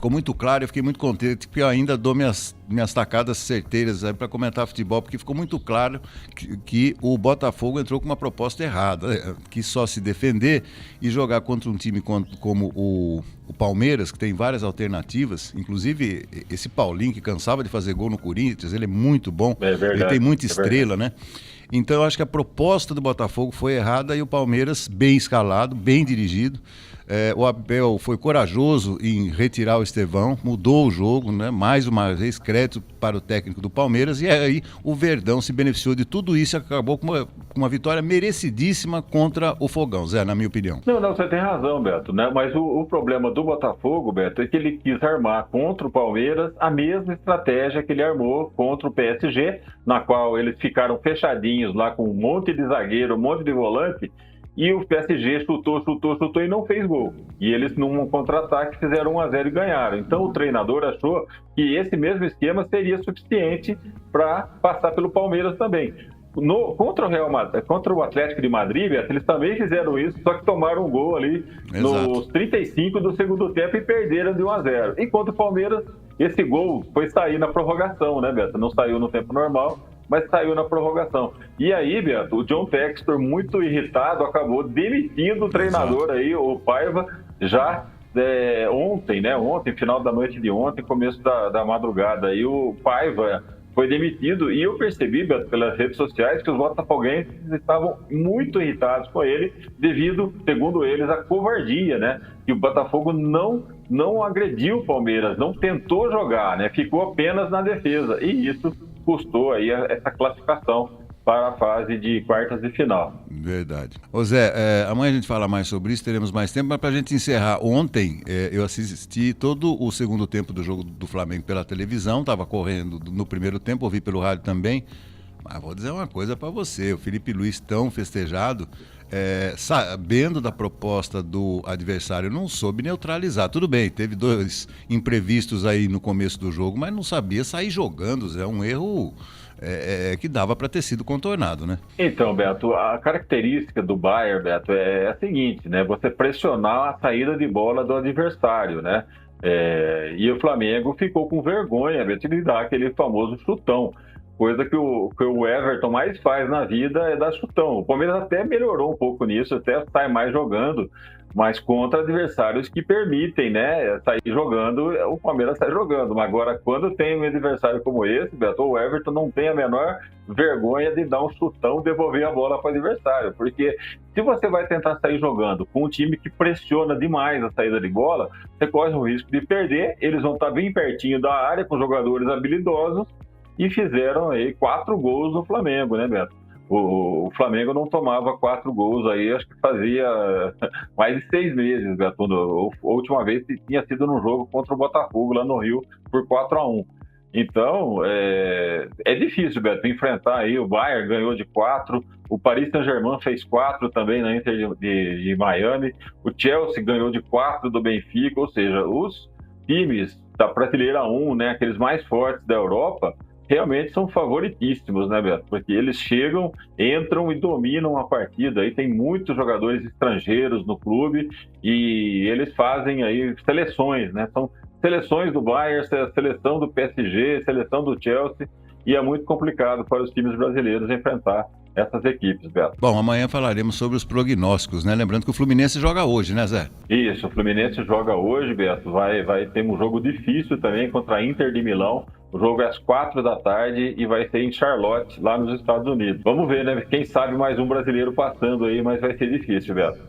ficou muito claro, eu fiquei muito contente, porque eu ainda dou minhas tacadas certeiras para comentar futebol, porque ficou muito claro que o Botafogo entrou com uma proposta errada, que só se defender e jogar contra um time como o Palmeiras, que tem várias alternativas, inclusive esse Paulinho, que cansava de fazer gol no Corinthians, ele é muito bom, É verdade, ele tem muita é estrela, verdade. né? Então eu acho que a proposta do Botafogo foi errada e o Palmeiras bem escalado, bem dirigido. O Abel foi corajoso em retirar o Estevão, mudou o jogo, né? Mais uma vez, crédito para o técnico do Palmeiras, e aí o Verdão se beneficiou de tudo isso e acabou com uma vitória merecidíssima contra o Fogão, Zé, na minha opinião. Não, você tem razão, Beto, né? Mas o problema do Botafogo, Beto, é que ele quis armar contra o Palmeiras a mesma estratégia que ele armou contra o PSG, na qual eles ficaram fechadinhos lá com um monte de zagueiro, um monte de volante, e o PSG chutou e não fez gol. E eles, num contra-ataque, fizeram 1-0 e ganharam. Então o treinador achou que esse mesmo esquema seria suficiente para passar pelo Palmeiras também. Contra o Real Madrid, contra o Atlético de Madrid, Beto, eles também fizeram isso, só que tomaram um gol ali nos 35 do segundo tempo e perderam de 1-0. E contra o Palmeiras, esse gol foi sair na prorrogação, né, Beto? Não saiu no tempo normal, mas saiu na prorrogação. E aí, Beto, o John Textor, muito irritado, acabou demitindo o treinador aí, o Paiva, já ontem, né? Ontem, final da noite de ontem, começo da madrugada. Aí o Paiva foi demitido e eu percebi, Beto, pelas redes sociais, que os botafoguenses estavam muito irritados com ele devido, segundo eles, à covardia, né? Que o Botafogo não agrediu o Palmeiras, não tentou jogar, né? Ficou apenas na defesa e isso custou aí essa classificação para a fase de quartas de final. Verdade. Ô Zé, amanhã a gente fala mais sobre isso, teremos mais tempo, mas para a gente encerrar, ontem eu assisti todo o segundo tempo do jogo do Flamengo pela televisão, estava correndo no primeiro tempo, ouvi pelo rádio também, mas vou dizer uma coisa para você, o Felipe Luiz tão festejado, sabendo da proposta do adversário, não soube neutralizar. Tudo bem, teve 2 imprevistos aí no começo do jogo, mas não sabia sair jogando, Zé, um erro que dava para ter sido contornado, né? Então, Beto, a característica do Bayern, Beto, é a seguinte, né? Você pressionar a saída de bola do adversário, né? E o Flamengo ficou com vergonha, Beto, de dar aquele famoso chutão. Coisa que o Everton mais faz na vida é dar chutão. O Palmeiras até melhorou um pouco nisso, até sai mais jogando, mas contra adversários que permitem, né, sair jogando, o Palmeiras sai jogando. Mas agora, quando tem um adversário como esse, Beto, o Everton não tem a menor vergonha de dar um chutão, devolver a bola para o adversário. Porque se você vai tentar sair jogando com um time que pressiona demais a saída de bola, você corre o risco de perder, eles vão estar bem pertinho da área com jogadores habilidosos, e fizeram aí 4 gols no Flamengo, né, Beto? O Flamengo não tomava 4 gols aí, acho que fazia mais de 6 meses, Beto. A última vez tinha sido num jogo contra o Botafogo lá no Rio por 4-1. Então, é difícil, Beto, enfrentar aí. O Bayern ganhou de 4, o Paris Saint-Germain fez 4 também na Inter de Miami, o Chelsea ganhou de 4 do Benfica, ou seja, os times da prateleira 1, né, aqueles mais fortes da Europa, realmente são favoritíssimos, né, Beto? Porque eles chegam, entram e dominam a partida. Aí tem muitos jogadores estrangeiros no clube e eles fazem aí seleções, né? São seleções do Bayern, seleção do PSG, seleção do Chelsea, e é muito complicado para os times brasileiros enfrentar essas equipes, Beto. Bom, amanhã falaremos sobre os prognósticos, né? Lembrando que o Fluminense joga hoje, né, Zé? Isso, o Fluminense joga hoje, Beto. Vai ter um jogo difícil também contra a Inter de Milão. O jogo é às 4 da tarde e vai ser em Charlotte, lá nos Estados Unidos. Vamos ver, né? Quem sabe mais um brasileiro passando aí, mas vai ser difícil, Beto.